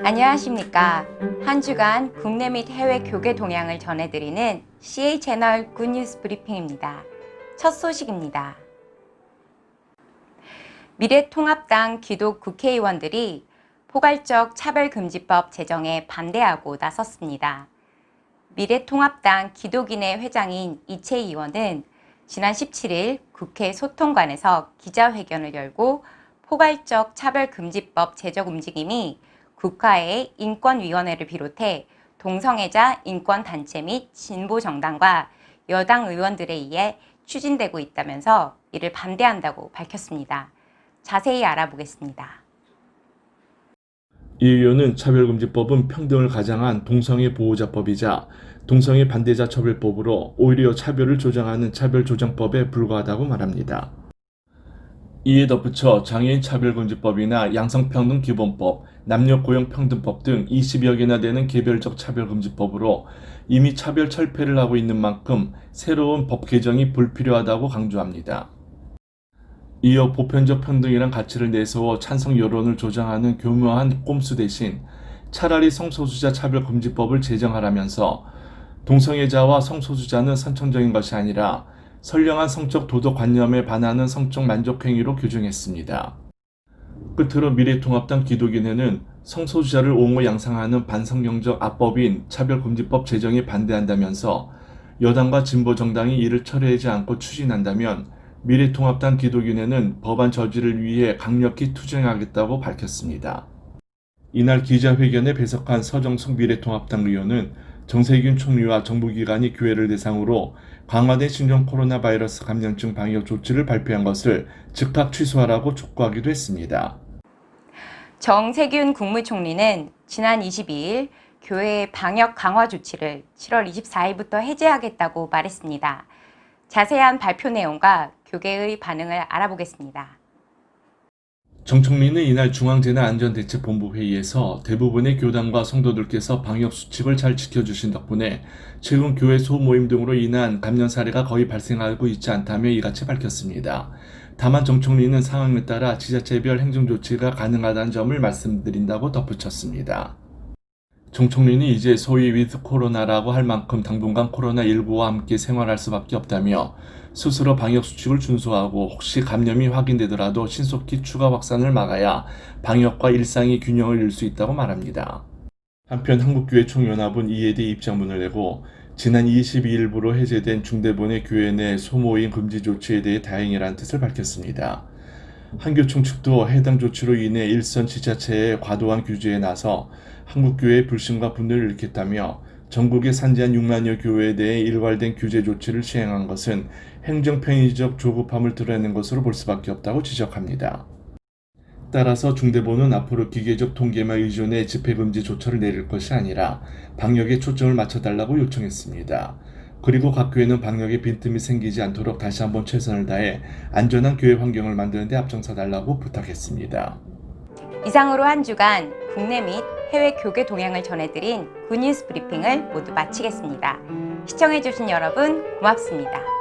안녕하십니까. 한 주간 국내 및 해외 교계 동향을 전해드리는 CA 채널 굿뉴스 브리핑입니다. 첫 소식입니다. 미래통합당 기독 국회의원들이 포괄적 차별금지법 제정에 반대하고 나섰습니다. 미래통합당 기독인회 회장인 이채희 의원은 지난 17일 국회 소통관에서 기자회견을 열고 포괄적 차별금지법 제정 움직임이 국가의 인권위원회를 비롯해 동성애자 인권단체 및 진보정당과 여당 의원들에 의해 추진되고 있다면서 이를 반대한다고 밝혔습니다. 자세히 알아보겠습니다. 이 의원은 차별금지법은 평등을 가장한 동성애 보호자법이자 동성애 반대자 처벌법으로 오히려 차별을 조장하는 차별조장법에 불과하다고 말합니다. 이에 덧붙여 장애인 차별금지법이나 양성평등기본법, 남녀고용평등법 등 20여 개나 되는 개별적 차별금지법으로 이미 차별 철폐를 하고 있는 만큼 새로운 법 개정이 불필요하다고 강조합니다. 이어 보편적 평등이란 가치를 내세워 찬성 여론을 조장하는 교묘한 꼼수 대신 차라리 성소수자 차별금지법을 제정하라면서 동성애자와 성소수자는 선천적인 것이 아니라 선량한 성적 도덕관념에 반하는 성적 만족행위로 규정했습니다. 끝으로 미래통합당 기독인회는 성소수자를 옹호 양상하는 반성경적 악법인 차별금지법 제정에 반대한다면서 여당과 진보정당이 이를 철회하지 않고 추진한다면 미래통합당 기독인회는 법안 저지를 위해 강력히 투쟁하겠다고 밝혔습니다. 이날 기자회견에 배석한 서정숙 미래통합당 의원은 정세균 총리와 정부기관이 교회를 대상으로 강화된 신종 코로나 바이러스 감염증 방역 조치를 발표한 것을 즉각 취소하라고 촉구하기도 했습니다. 정세균 국무총리는 지난 22일 교회의 방역 강화 조치를 7월 24일부터 해제하겠다고 말했습니다. 자세한 발표 내용과 교계의 반응을 알아보겠습니다. 정 총리는 이날 중앙재난안전대책본부 회의에서 대부분의 교단과 성도들께서 방역수칙을 잘 지켜주신 덕분에 최근 교회 소모임 등으로 인한 감염 사례가 거의 발생하고 있지 않다며 이같이 밝혔습니다. 다만 정 총리는 상황에 따라 지자체별 행정조치가 가능하다는 점을 말씀드린다고 덧붙였습니다. 정 총리는 이제 소위 위드 코로나라고 할 만큼 당분간 코로나19와 함께 생활할 수밖에 없다며 스스로 방역수칙을 준수하고 혹시 감염이 확인되더라도 신속히 추가 확산을 막아야 방역과 일상의 균형을 이룰 수 있다고 말합니다. 한편 한국교회 총연합은 이에 대해 입장문을 내고 지난 22일부로 해제된 중대본의 교회 내 소모임 금지 조치에 대해 다행이라는 뜻을 밝혔습니다. 한교총 측도 해당 조치로 인해 일선 지자체의 과도한 규제에 나서 한국교회의 불신과 분노를 일으켰다며 전국에 산재한 6만여 교회에 대해 일괄된 규제 조치를 시행한 것은 행정편의적 조급함을 드러내는 것으로 볼 수밖에 없다고 지적합니다. 따라서 중대본은 앞으로 기계적 통계만 의존해 집회금지 조처를 내릴 것이 아니라 방역에 초점을 맞춰달라고 요청했습니다. 그리고 각 교회는 방역에 빈틈이 생기지 않도록 다시 한번 최선을 다해 안전한 교회 환경을 만드는 데 앞장서 달라고 부탁했습니다. 이상으로 한 주간 국내 및 해외 교계 동향을 전해드린 굿뉴스 브리핑을 모두 마치겠습니다. 시청해주신 여러분 고맙습니다.